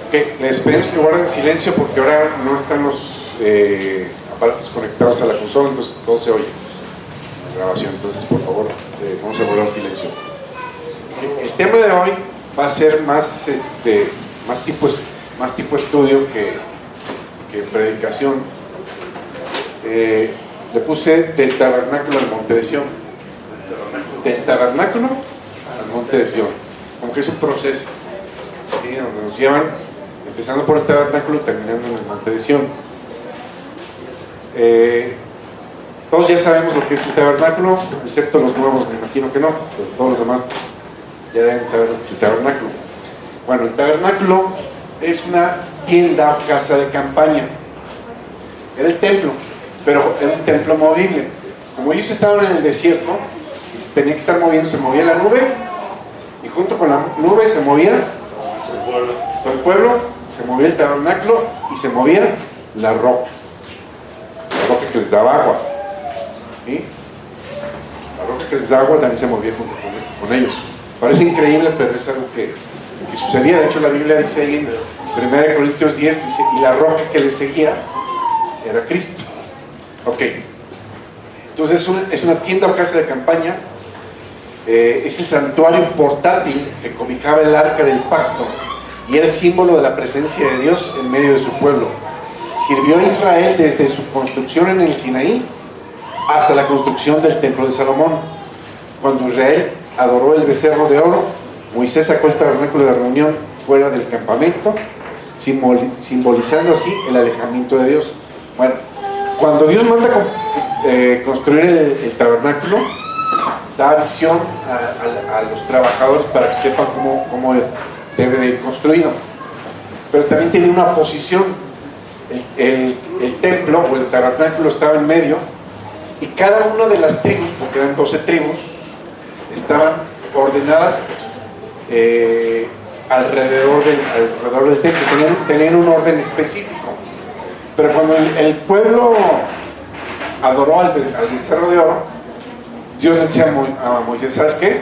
Ok, les pedimos que guarden silencio porque ahora no están los aparatos conectados a la consola, entonces todo se oye en la grabación. Entonces, por favor, vamos a guardar silencio. El tema de hoy va a ser más tipo estudio que predicación. Le puse del tabernáculo al monte de Sión. Del tabernáculo al monte de Sión, como que es un proceso, ¿sí? Donde nos llevan empezando por el tabernáculo, terminando en el monte de Sión. Todos ya sabemos lo que es el tabernáculo, excepto los nuevos, me imagino que no, pero todos los demás ya deben saber lo que es el tabernáculo. Bueno, el tabernáculo es una tienda o casa de campaña. Era el templo, pero era un templo movible. Como ellos estaban en el desierto y se tenía que estar moviendo, se movía la nube y junto con la nube se movía todo el pueblo, se movía el tabernáculo y se movía la roca que les daba agua, ¿sí? La roca que les daba agua también se movía junto con ellos. Parece increíble, pero es algo que sucedía. De hecho, la Biblia dice ahí en 1 Corintios 10, dice, y la roca que les seguía era Cristo. Ok, entonces es una tienda o casa de campaña. Es el santuario portátil que cobijaba el arca del pacto y era símbolo de la presencia de Dios en medio de su pueblo. Sirvió a Israel desde su construcción en el Sinaí hasta la construcción del templo de Salomón. Cuando Israel adoró el becerro de oro, Moisés sacó el tabernáculo de reunión fuera del campamento, simbolizando así el alejamiento de Dios. Bueno, cuando Dios manda construir el tabernáculo, da visión a los trabajadores para que sepan cómo debe de ir construido. Pero también tiene una posición. El templo o el tabernáculo estaba en medio y cada una de las tribus, porque eran 12 tribus, estaban ordenadas alrededor del templo, tenían un orden específico. Pero cuando el pueblo adoró al becerro de oro, Dios le decía a Moisés, ¿sabes qué?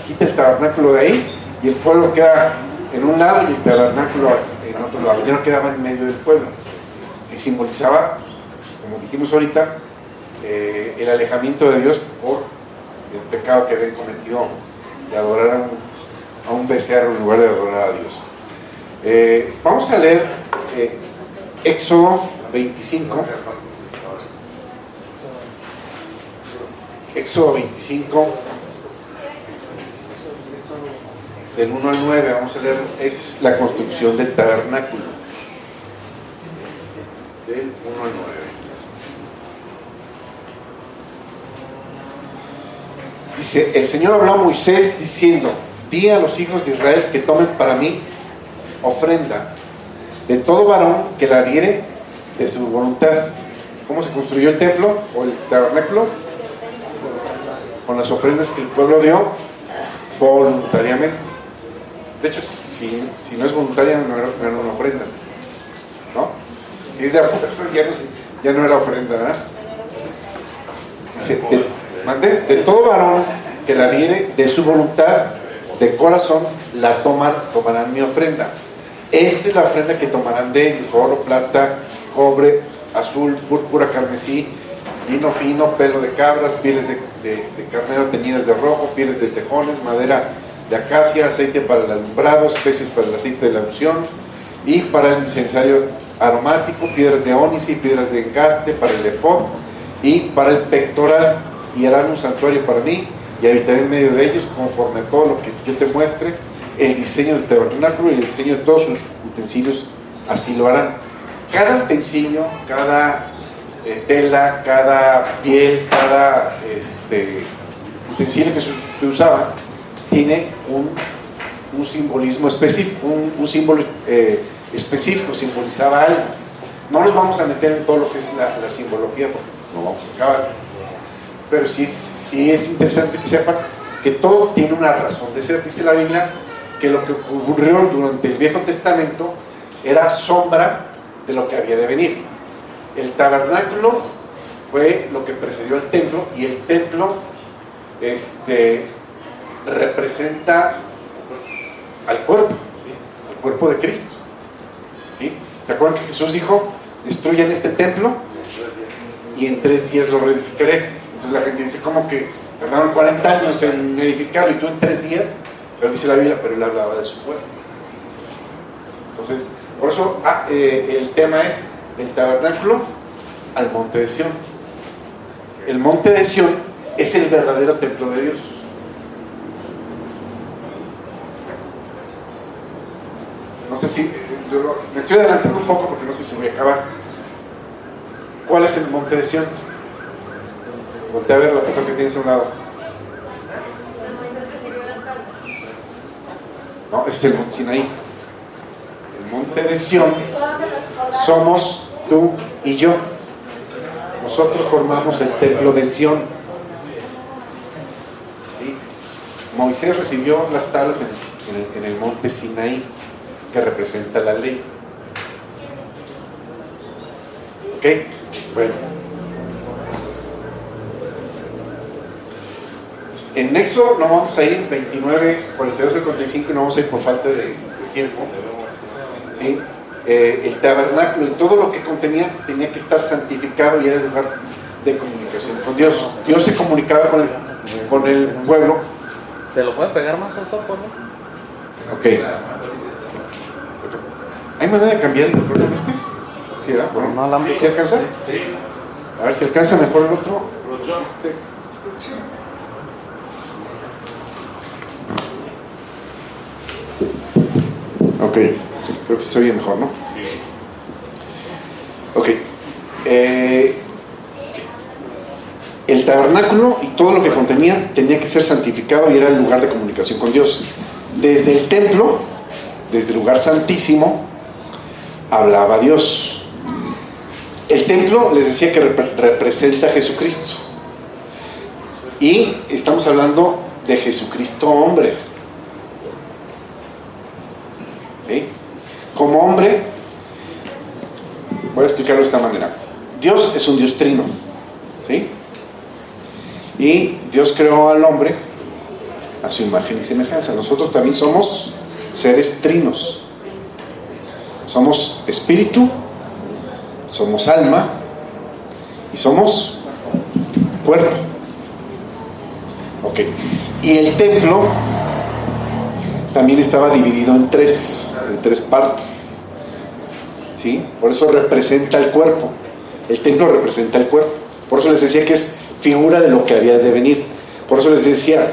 Quita el tabernáculo de ahí y el pueblo queda en un lado y el tabernáculo en otro lado. Ya no quedaba en medio del pueblo, que simbolizaba, como dijimos ahorita, el alejamiento de Dios por el pecado que habían cometido de adorar a un becerro en lugar de adorar a Dios. Vamos a leer Éxodo 25. Éxodo 25, del 1 al 9, vamos a leer, es la construcción del tabernáculo. Del 1 al 9. Dice, el Señor habló a Moisés diciendo, di a los hijos de Israel que tomen para mí ofrenda de todo varón que la diere de su voluntad. ¿Cómo se construyó el templo o el tabernáculo? Con las ofrendas que el pueblo dio voluntariamente. De hecho, si no es voluntaria, no era una ofrenda, ¿no? Si es de fuerza, ya no era ofrenda, ¿verdad? Dice, de todo varón que la diere de su voluntad, de corazón, tomarán mi ofrenda. Esta es la ofrenda que tomarán de ellos: oro, plata, cobre, azul, púrpura, carmesí, lino fino, pelo de cabras, pieles de carnero teñidas de rojo, pieles de tejones, madera de acacia, aceite para el alumbrado, especies para el aceite de la unción y para el incensario aromático, piedras de ónice y piedras de engaste para el efod y para el pectoral. Y harán un santuario para mí y habitaré en medio de ellos conforme a todo lo que yo te muestre. El diseño del tabernáculo y el diseño de todos sus utensilios así lo harán. Cada utensilio, cada tela, cada piel, cada utensilio que se usaba tiene un simbolismo específico, un símbolo específico, simbolizaba algo. No nos vamos a meter en todo lo que es la simbología porque no vamos a acabar, pero sí es interesante que sepan que todo tiene una razón de ser. Dice la Biblia que lo que ocurrió durante el Viejo Testamento era sombra de lo que había de venir. El tabernáculo fue lo que precedió al templo, y el templo representa al cuerpo de Cristo. ¿Sí? ¿Te acuerdas que Jesús dijo, destruyan este templo y en 3 días lo reedificaré? Entonces la gente dice, ¿cómo que tardaron 40 años en edificarlo y tú en 3 días? Pero dice la Biblia, pero él hablaba de su pueblo. Entonces, por eso el tema es el tabernáculo al monte de Sión. El monte de Sión es el verdadero templo de Dios. No sé si me estoy adelantando un poco porque no sé si voy a acabar. ¿Cuál es el monte de Sión? Voltea a ver la persona que tienes a un lado. No, ese es el monte Sinaí. El monte de Sión somos tú y yo. Nosotros formamos el templo de Sión. ¿Sí? Moisés recibió las tablas en el monte Sinaí, que representa la ley. ¿Ok? Bueno. En Éxodo no vamos a ir 29, 42 y 45, no vamos a ir por falta de tiempo. ¿Sí? El tabernáculo y todo lo que contenía tenía que estar santificado y era el lugar de comunicación con Dios. Dios se comunicaba con el pueblo. ¿Se lo puede pegar más alto, por favor? Ok. ¿Hay manera de cambiar el micrófono este? Sí, ¿verdad? Bueno, no, la... ¿sí alcanza? Sí. A ver si alcanza mejor el otro. Ok, creo que se oye mejor, ¿no? Sí. Ok. El tabernáculo y todo lo que contenía tenía que ser santificado y era el lugar de comunicación con Dios. Desde el templo, desde el lugar santísimo, hablaba Dios. El templo, les decía que representa a Jesucristo. Y estamos hablando de Jesucristo hombre. ¿Sí? Como hombre, voy a explicarlo de esta manera. Dios es un Dios trino. ¿Sí? Y Dios creó al hombre a su imagen y semejanza. Nosotros también somos seres trinos. Somos espíritu, somos alma y somos cuerpo. Ok. Y el templo también estaba dividido en tres partes. ¿Sí? Por eso representa el cuerpo. El templo representa el cuerpo. Por eso les decía que es figura de lo que había de venir. Por eso les decía,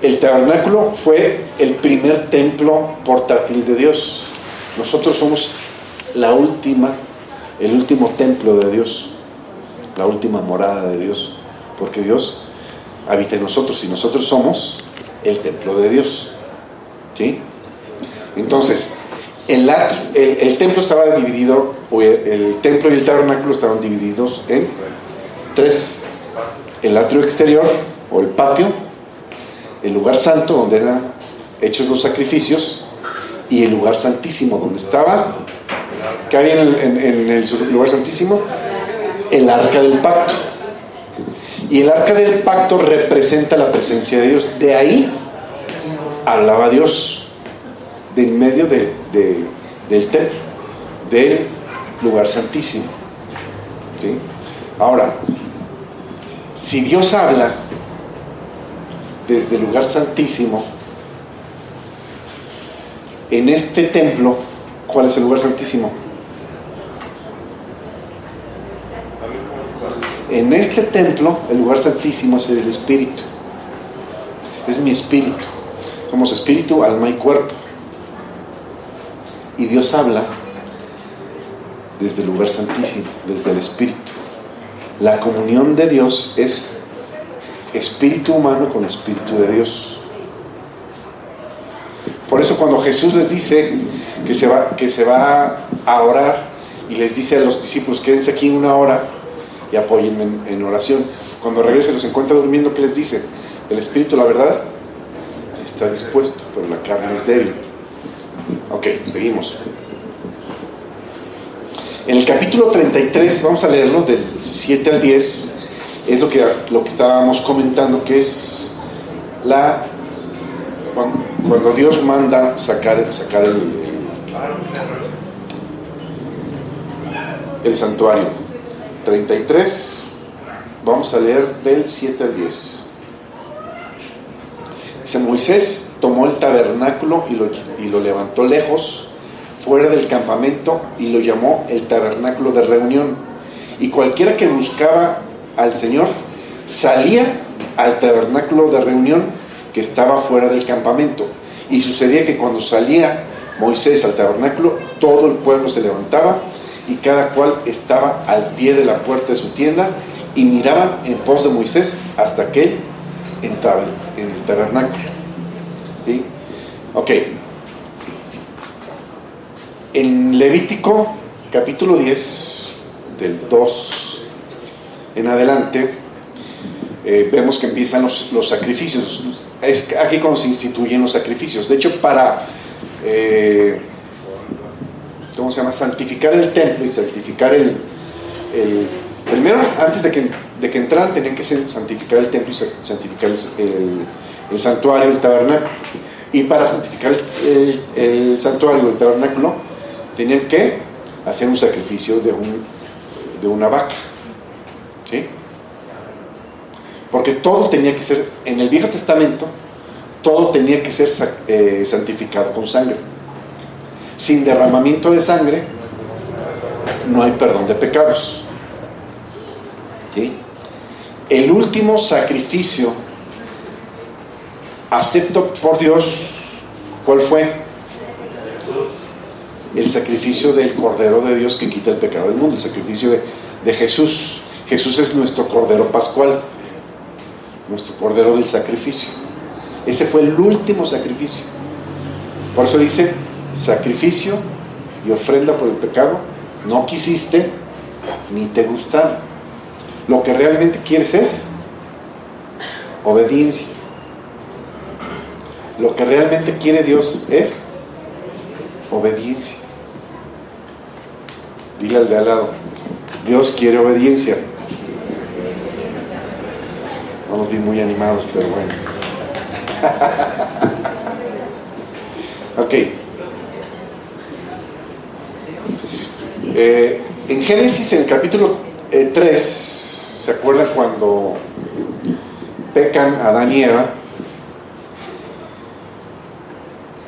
el tabernáculo fue el primer templo portátil de Dios. Nosotros somos el último templo de Dios, la última morada de Dios, porque Dios habita en nosotros y nosotros somos el templo de Dios. ¿Sí? Entonces, el templo estaba dividido, el templo y el tabernáculo estaban divididos en 3: el atrio exterior o el patio, el lugar santo donde eran hechos los sacrificios y el lugar santísimo donde estaba, ¿qué había en el lugar santísimo? El arca del pacto. Y el arca del pacto representa la presencia de Dios. De ahí hablaba Dios, de en medio del templo, del lugar santísimo. ¿Sí? Ahora, si Dios habla desde el lugar santísimo, en este templo, ¿cuál es el lugar santísimo? En este templo, el lugar santísimo es el espíritu. Es mi espíritu. Somos espíritu, alma y cuerpo. Y Dios habla desde el lugar santísimo, desde el espíritu. La comunión de Dios es espíritu humano con espíritu de Dios. Por eso cuando Jesús les dice que se va a orar y les dice a los discípulos, quédense aquí 1 hora y apóyenme en oración. Cuando regrese los encuentra durmiendo, ¿qué les dice? El espíritu, la verdad, está dispuesto, pero la carne es débil. Ok, seguimos. En el capítulo 33, vamos a leerlo del 7 al 10, es lo que estábamos comentando, que es cuando Dios manda sacar el santuario. 33, vamos a leer del 7 al 10. Dice: Moisés tomó el tabernáculo y lo levantó lejos, fuera del campamento, y lo llamó el tabernáculo de reunión. Y cualquiera que buscaba al Señor salía al tabernáculo de reunión que estaba fuera del campamento. Y sucedía que cuando salía Moisés al tabernáculo, todo el pueblo se levantaba y cada cual estaba al pie de la puerta de su tienda y miraban en pos de Moisés hasta que él entraba en el tabernáculo. ¿Sí? Ok. En Levítico capítulo 10, del 2 en adelante, vemos que empiezan los sacrificios. Es aquí cuando se instituyen los sacrificios. De hecho, para ¿cómo se llama? Santificar el templo y santificar primero, antes de que entraran, tenían que santificar el templo y santificar el santuario, el tabernáculo. Y para santificar el santuario, el tabernáculo, tenían que hacer un sacrificio de una vaca. ¿Sí? Porque todo tenía que ser, en el Viejo Testamento, todo tenía que ser santificado con sangre. Sin derramamiento de sangre no hay perdón de pecados. ¿Sí? El último sacrificio acepto por Dios, ¿cuál fue? El sacrificio del Cordero de Dios que quita el pecado del mundo, el sacrificio de Jesús. Jesús es nuestro Cordero Pascual, nuestro Cordero del sacrificio. Ese fue el último sacrificio. Por eso dice: sacrificio y ofrenda por el pecado no quisiste ni te gustaron. Lo que realmente quieres es obediencia. Lo que realmente quiere Dios es obediencia. Dile al de al lado: Dios quiere obediencia. No nos vi muy animados, pero bueno. Ok. En Génesis, en el capítulo 3, ¿se acuerdan cuando pecan Adán y Eva?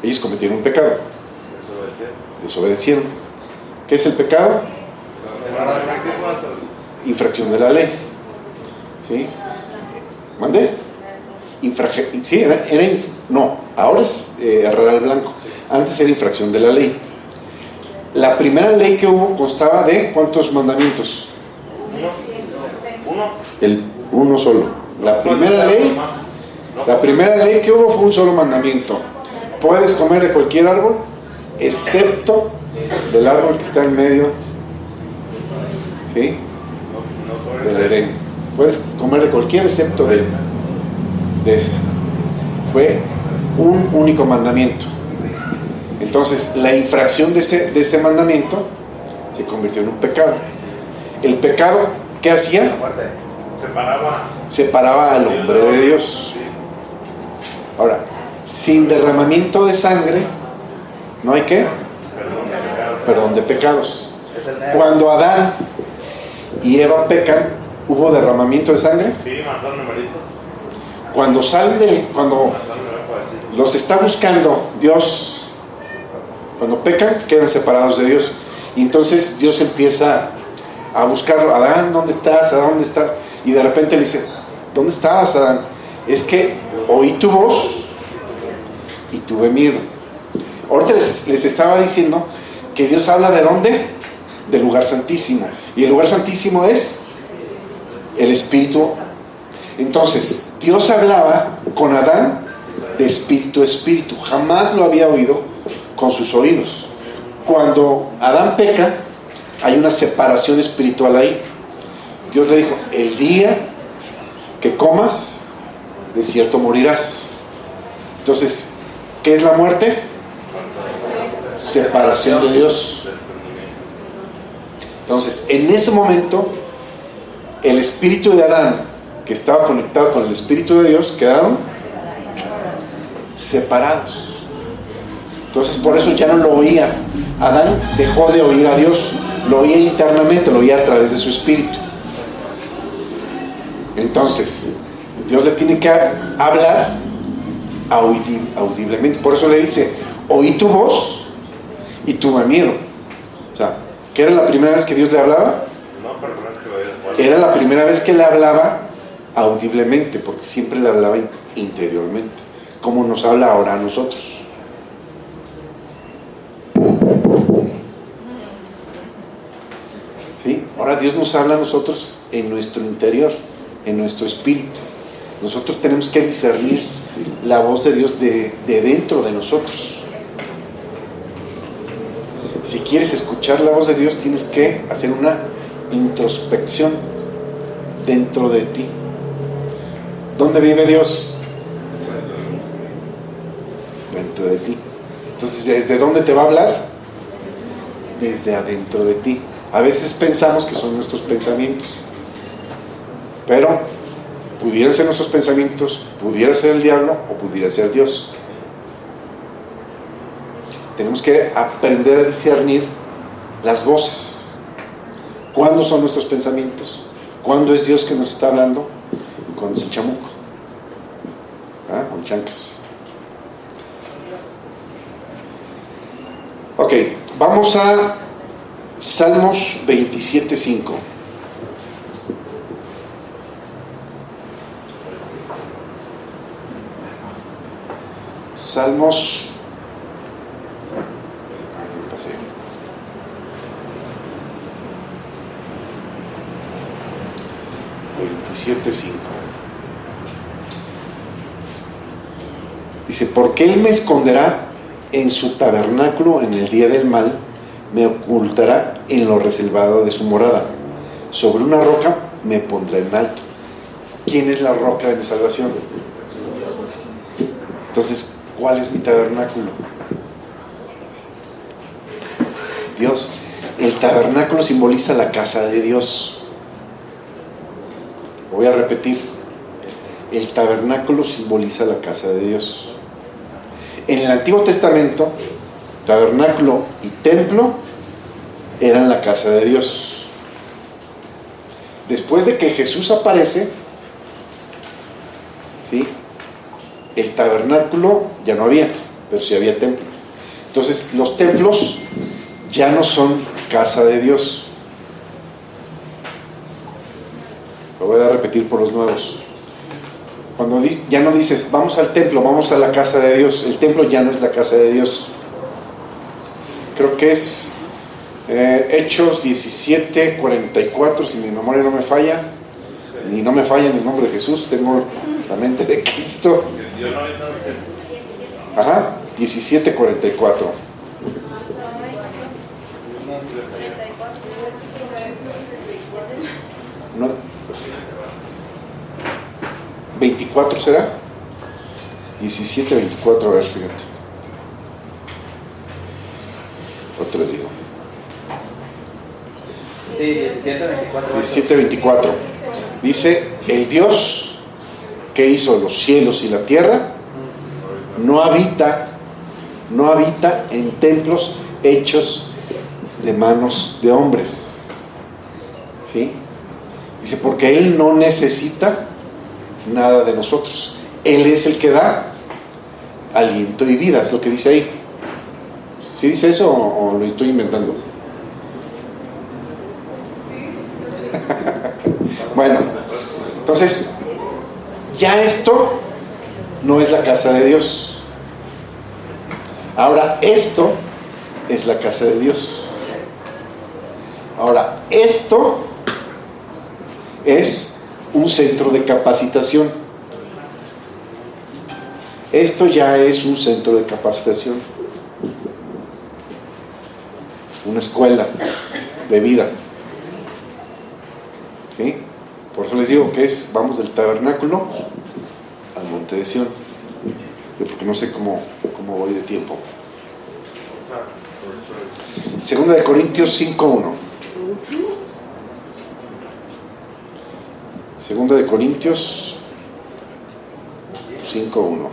Ellos cometieron un pecado. Desobedecieron. ¿Qué es el pecado? Infracción de la ley. ¿Sí? ¿Mandé? Sí, no, ahora es errar al blanco. Antes era infracción de la ley. La primera ley que hubo constaba de ¿cuántos mandamientos? Uno solo. La primera ley que hubo fue un solo mandamiento: puedes comer de cualquier árbol excepto del árbol que está en medio, ¿sí?, del Edén. Puedes comer de cualquier excepto de ese. Fue un único mandamiento. Entonces la infracción de ese mandamiento se convirtió en un pecado. El pecado, ¿qué hacía? Separaba al hombre de Dios. Ahora, sin derramamiento de sangre no hay ¿qué? Perdón de pecados. Cuando Adán y Eva pecan, ¿hubo derramamiento de sangre? Sí, mandaron numeritos. Cuando los está buscando Dios, cuando pecan, quedan separados de Dios. Y entonces Dios empieza a buscarlo. Adán, ¿dónde estás? Adán, ¿dónde estás? Y de repente le dice: ¿dónde estabas, Adán? Es que oí tu voz y tuve miedo. Ahorita les estaba diciendo que Dios habla ¿de dónde? Del lugar santísimo. Y el lugar santísimo es el Espíritu. Entonces, Dios hablaba con Adán de espíritu a espíritu. Jamás lo había oído con sus oídos. Cuando Adán peca, hay una separación espiritual ahí. Dios le dijo: el día que comas, de cierto morirás. Entonces, ¿qué es la muerte? Separación de Dios. Entonces, en ese momento, el espíritu de Adán, que estaba conectado con el espíritu de Dios, quedaron separados. Entonces, por eso ya no lo oía. Adán dejó de oír a Dios. lo oía internamente, lo oía a través de su espíritu. Entonces, Dios le tiene que hablar audiblemente. Por eso le dice, oí tu voz y tuve miedo. O sea, ¿qué era la primera vez que Dios le hablaba? Era la primera vez que le hablaba audiblemente, porque siempre le hablaba interiormente, como nos habla ahora a nosotros. ¿Sí? Ahora Dios nos habla a nosotros en nuestro interior, en nuestro espíritu. Nosotros tenemos que discernir la voz de Dios de dentro de nosotros. Si quieres escuchar la voz de Dios, tienes que hacer una introspección dentro de ti. ¿Dónde vive Dios? Dentro de ti. Entonces, ¿desde dónde te va a hablar? Desde adentro de ti. A veces pensamos que son nuestros pensamientos, pero pudieran ser nuestros pensamientos, pudiera ser el diablo o pudiera ser Dios. Tenemos que aprender a discernir las voces. ¿Cuándo son nuestros pensamientos? ¿Cuándo es Dios que nos está hablando? Y cuándo es el chamuco. Con chanclas. Ok, vamos a Salmos 27:5. Salmos 27:5. Dice, porque Él me esconderá en su tabernáculo en el día del mal, me ocultará en lo reservado de su morada. Sobre una roca me pondrá en alto. ¿Quién es la roca de mi salvación? Entonces, ¿cuál es mi tabernáculo? Dios. El tabernáculo simboliza la casa de Dios. Voy a repetir. El tabernáculo simboliza la casa de Dios. En el Antiguo Testamento, tabernáculo y templo eran la casa de Dios. Después de que Jesús aparece, ¿sí?, el tabernáculo ya no había, pero sí había templo. Entonces, los templos ya no son casa de Dios. Lo voy a repetir por los nuevos. Cuando ya no dices, vamos al templo, vamos a la casa de Dios, el templo ya no es la casa de Dios. Creo que es Hechos 17:44, si mi memoria no me falla, y no me falla en el nombre de Jesús, tengo la mente de Cristo. Ajá, 17:44. No, 24 será 17:24, a ver, fíjate. Otro les digo. Sí, 17:24. Dice, el Dios que hizo los cielos y la tierra no habita en templos hechos de manos de hombres. ¿Sí? Dice, porque Él no necesita nada de nosotros. Él es el que da aliento y vida, es lo que dice ahí. ¿Sí dice eso o lo estoy inventando? Bueno, entonces, ya esto no es la casa de Dios. Ahora, esto es la casa de Dios. Ahora, esto es un centro de capacitación. Esto ya es un centro de capacitación. Una escuela de vida. ¿Sí? Por eso les digo que vamos del tabernáculo al monte de Sión. Porque no sé cómo voy de tiempo. Segunda de Corintios 5:1. Segunda de Corintios 5:1.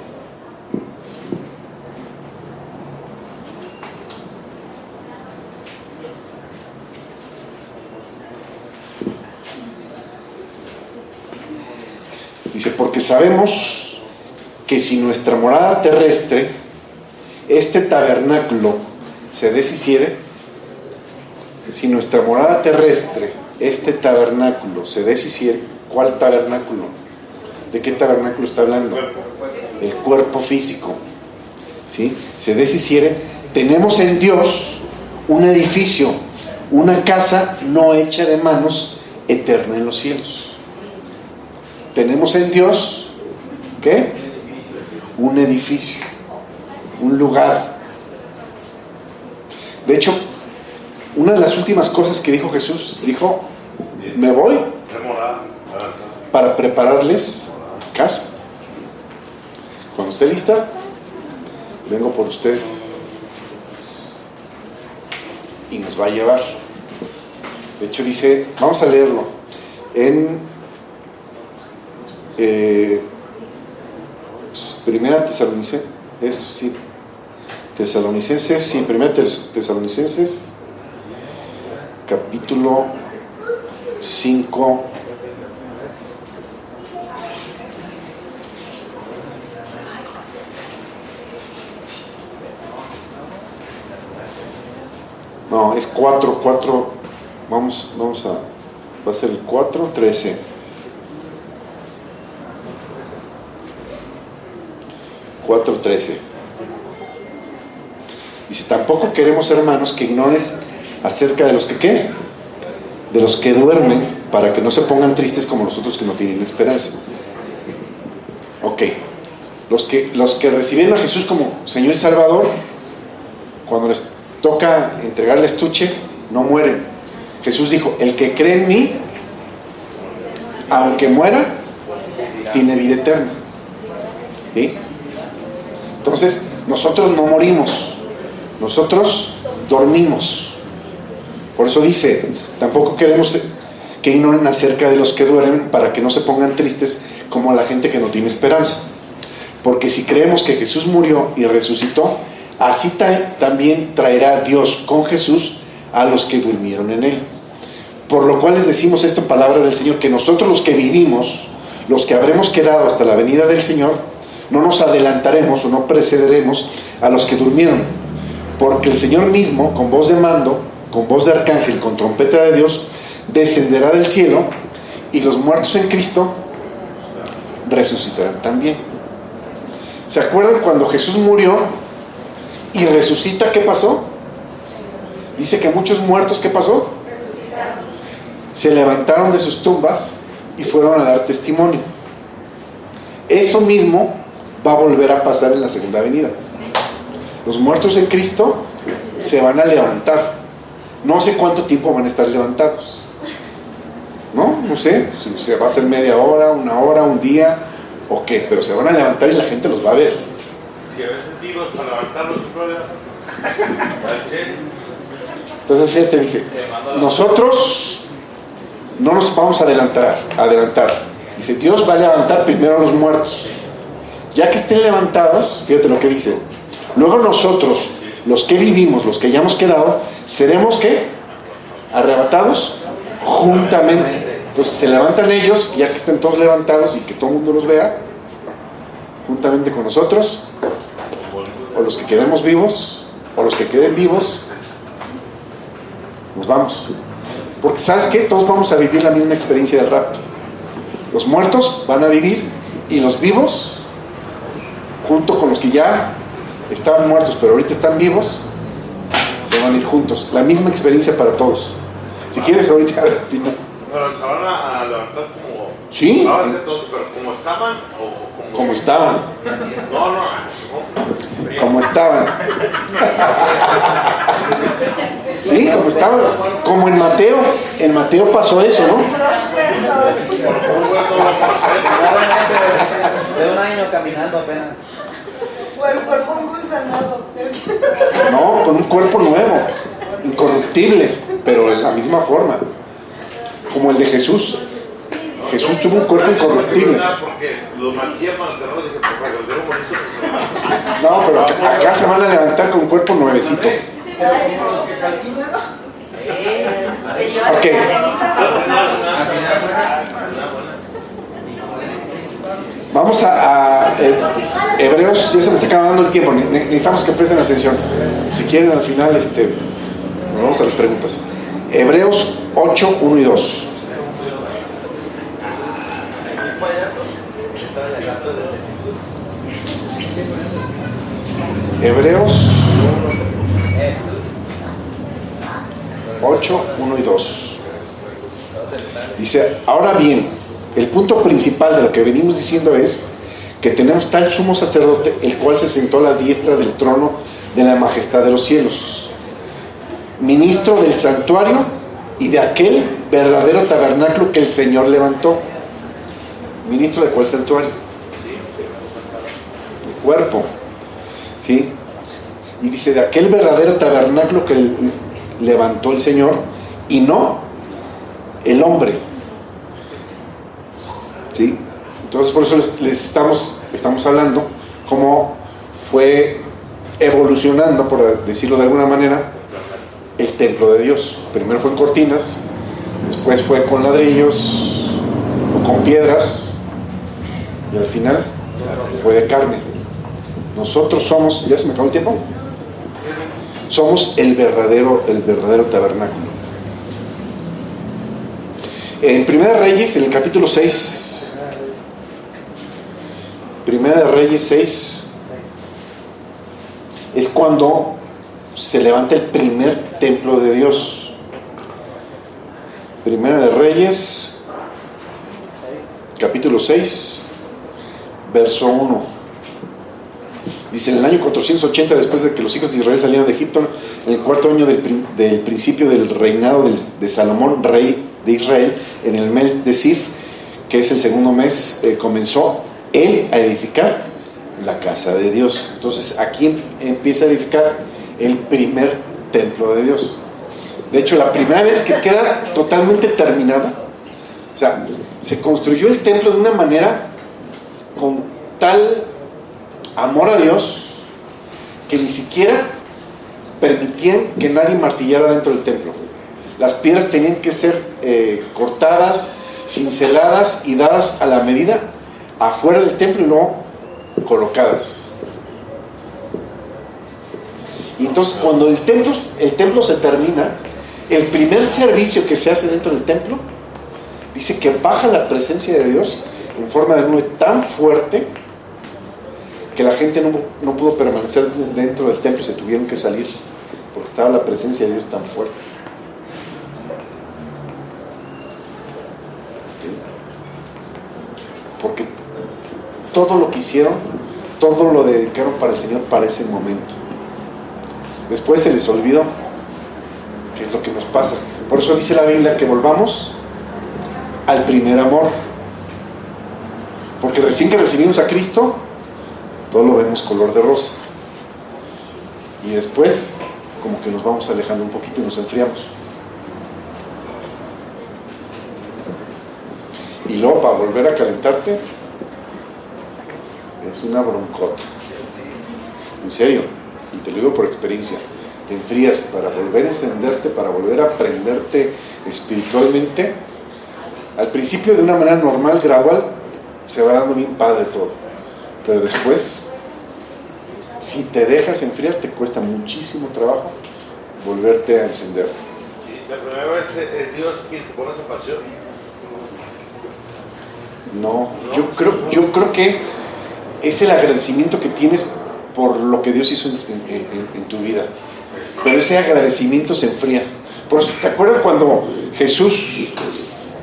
Dice, porque sabemos que si nuestra morada terrestre, este tabernáculo, se deshiciere, si nuestra morada terrestre, este tabernáculo, se deshiciere, ¿cuál tabernáculo? ¿De qué tabernáculo está hablando? El cuerpo físico, ¿sí? Se deshiciere, tenemos en Dios un edificio, una casa no hecha de manos, eterna en los cielos. Tenemos en Dios, ¿qué? Un edificio, un lugar. De hecho, una de las últimas cosas que dijo Jesús, dijo, me voy para prepararles casa. Cuando esté lista, vengo por ustedes y nos va a llevar. De hecho dice, vamos a leerlo en Primera Tesalonicenses, Primera Tesalonicenses, capítulo 5. No, es 4, vamos va a ser el 4:13. Dice, tampoco queremos, hermanos, que ignores acerca de los que ¿qué? De los que duermen, para que no se pongan tristes como los otros que no tienen esperanza. Ok, los que recibieron a Jesús como Señor y Salvador, cuando les toca entregar el estuche, no mueren. Jesús dijo, el que cree en mí, aunque muera, tiene vida eterna. ¿Sí? Entonces, nosotros no morimos, nosotros dormimos. Por eso dice, tampoco queremos que ignoren acerca de los que duermen, para que no se pongan tristes como la gente que no tiene esperanza. Porque si creemos que Jesús murió y resucitó, así también traerá Dios con Jesús a los que durmieron en él. Por lo cual les decimos esta palabra del Señor, que nosotros los que vivimos, los que habremos quedado hasta la venida del Señor, no nos adelantaremos o no precederemos a los que durmieron. Porque el Señor mismo, con voz de mando, con voz de arcángel, con trompeta de Dios, descenderá del cielo, y los muertos en Cristo resucitarán también. ¿Se acuerdan cuando Jesús murió y resucita? ¿Qué pasó? Dice que muchos muertos, ¿qué pasó? Se levantaron de sus tumbas y fueron a dar testimonio. Eso mismo va a volver a pasar en la segunda venida. Los muertos en Cristo se van a levantar. No sé cuánto tiempo van a estar levantados, no sé si se va a hacer media hora, una hora, un día o qué, pero se van a levantar y la gente los va a ver. Si a veces digo para levantarlos, ¿qué problema? Entonces fíjate, dice, nosotros no nos vamos a adelantar. Dice, Dios va a levantar primero a los muertos. Ya que estén levantados, fíjate lo que dice, luego nosotros, los que vivimos, los que hayamos quedado, seremos ¿qué? Arrebatados juntamente. Entonces se levantan ellos, ya que estén todos levantados y que todo el mundo los vea, juntamente con nosotros, o los que quedemos vivos, o los que queden vivos, nos vamos. Porque ¿sabes qué? Todos vamos a vivir la misma experiencia del rapto. Los muertos van a vivir y los vivos, junto con los que ya estaban muertos pero ahorita están vivos, se van a ir juntos. La misma experiencia para todos. Si quieres ahorita al final. Pero se van a levantar como... Sí. Pero como estaban o como... Como estaban. No. Como estaban. Sí, como estaban. Como en Mateo. En Mateo pasó eso, ¿no? De un año caminando apenas. O el cuerpo engusanado. No, con un cuerpo nuevo, incorruptible, pero en la misma forma, como el de Jesús. Jesús tuvo un cuerpo incorruptible. Porque los maquillan para el terror, dije, para que los vieron bonitos. No, pero acá se van a levantar con un cuerpo nuevecito. Ok. Vamos a Hebreos, ya se me está acabando el tiempo, necesitamos que presten atención. Si quieren al final, vamos a las preguntas. Hebreos 8, 1 y 2. Hebreos 8, 1 y 2. Dice, ahora bien, el punto principal de lo que venimos diciendo es que tenemos tal sumo sacerdote, el cual se sentó a la diestra del trono de la majestad de los cielos, ministro del santuario y de aquel verdadero tabernáculo que el Señor levantó. ¿Ministro de cuál santuario? El cuerpo, ¿sí? Y dice, de aquel verdadero tabernáculo que levantó el Señor y no el hombre, ¿sí? Entonces por eso les estamos hablando cómo fue evolucionando, por decirlo de alguna manera, el templo de Dios. Primero fue en cortinas, después fue con ladrillos o con piedras, y al final fue de carne. Nosotros somos, ya se me acabó el tiempo, somos el verdadero tabernáculo. En Primera de Reyes, en el capítulo 6, Primera de Reyes 6, es cuando se levanta el primer templo de Dios. Primera de Reyes, capítulo 6, verso 1. Dice, en el año 480, después de que los hijos de Israel salieron de Egipto, en el cuarto año del principio del reinado de Salomón, rey de Israel, en el mes de Sif, que es el segundo mes, comenzó él a edificar la casa de Dios. Entonces aquí empieza a edificar el primer templo de Dios. De hecho, la primera vez que queda totalmente terminada, o sea, se construyó el templo de una manera con tal amor a Dios que ni siquiera permitían que nadie martillara dentro del templo. Las piedras tenían que ser cortadas, cinceladas y dadas a la medida afuera del templo y luego colocadas. Y entonces cuando el templo se termina, el primer servicio que se hace dentro del templo, dice que baja la presencia de Dios en forma de nube tan fuerte que la gente no pudo permanecer dentro del templo, se tuvieron que salir porque estaba la presencia de Dios tan fuerte. Porque todo lo que hicieron, todo lo dedicaron para el Señor para ese momento. Después se les olvidó, que es lo que nos pasa. Por eso dice la Biblia que volvamos al primer amor, porque recién que recibimos a Cristo todo lo vemos color de rosa, y después como que nos vamos alejando un poquito y nos enfriamos, y luego para volver a calentarte es una broncota, en serio, y te lo digo por experiencia. Te enfrías para volver a encenderte, para volver a prenderte espiritualmente. Al principio de una manera normal, gradual, se va dando bien padre todo, pero después, si te dejas enfriar, te cuesta muchísimo trabajo volverte a encender. ¿La primera vez es Dios quien te pone esa pasión? No, yo creo que es el agradecimiento que tienes por lo que Dios hizo en tu vida, pero ese agradecimiento se enfría. Por eso, ¿te acuerdas cuando Jesús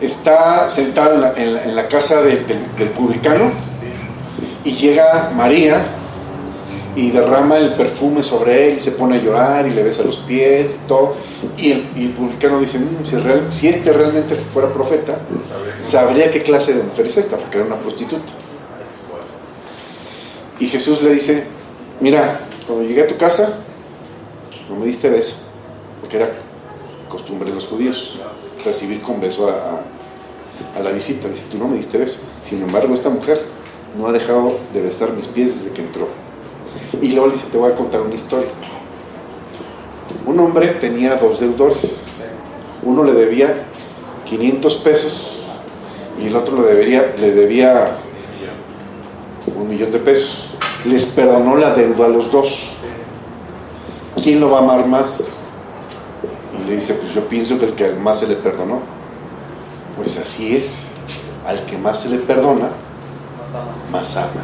está sentado en la casa del publicano y llega María y derrama el perfume sobre él y se pone a llorar y le besa los pies y todo, y el publicano dice, si este realmente fuera profeta, sabría qué clase de mujer es esta, porque era una prostituta? Y Jesús le dice, mira, cuando llegué a tu casa no me diste beso, porque era costumbre de los judíos recibir con beso a la visita. Dice, tú no me diste beso, sin embargo esta mujer no ha dejado de besar mis pies desde que entró. Y luego le dice, te voy a contar una historia. Un hombre tenía dos deudores, uno le debía 500 pesos y el otro le debía $1,000,000. Les perdonó la deuda a los dos. ¿Quién lo va a amar más? Y le dice, pues yo pienso que el que más se le perdonó. Pues así es, al que más se le perdona, más ama.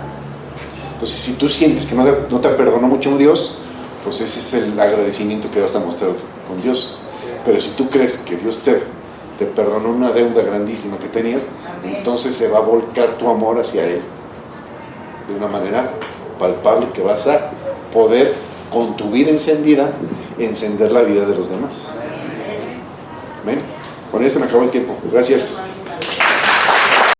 Entonces, si tú sientes que no te perdonó mucho Dios, pues ese es el agradecimiento que vas a mostrar con Dios. Pero si tú crees que Dios te perdonó una deuda grandísima que tenías, entonces se va a volcar tu amor hacia Él de una manera palpable, que vas a poder, con tu vida encendida, encender la vida de los demás. ¿Ven? Con eso me acabó el tiempo. Gracias.